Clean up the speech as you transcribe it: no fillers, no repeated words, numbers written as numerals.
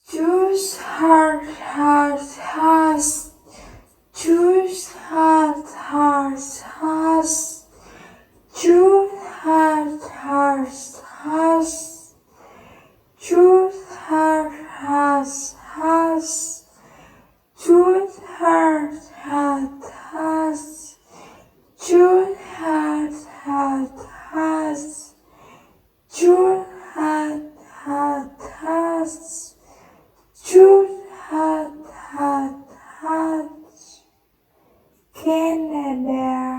Choose heart, heart, heart. Choose heart, heart, heart. Choose heart, heart, heart. Choose heart, heart, heart. Choose heart, heart, heart. Choose heart, heart, heart. Choose heart, heart, heart. Choose heart, heart, heart. Canada.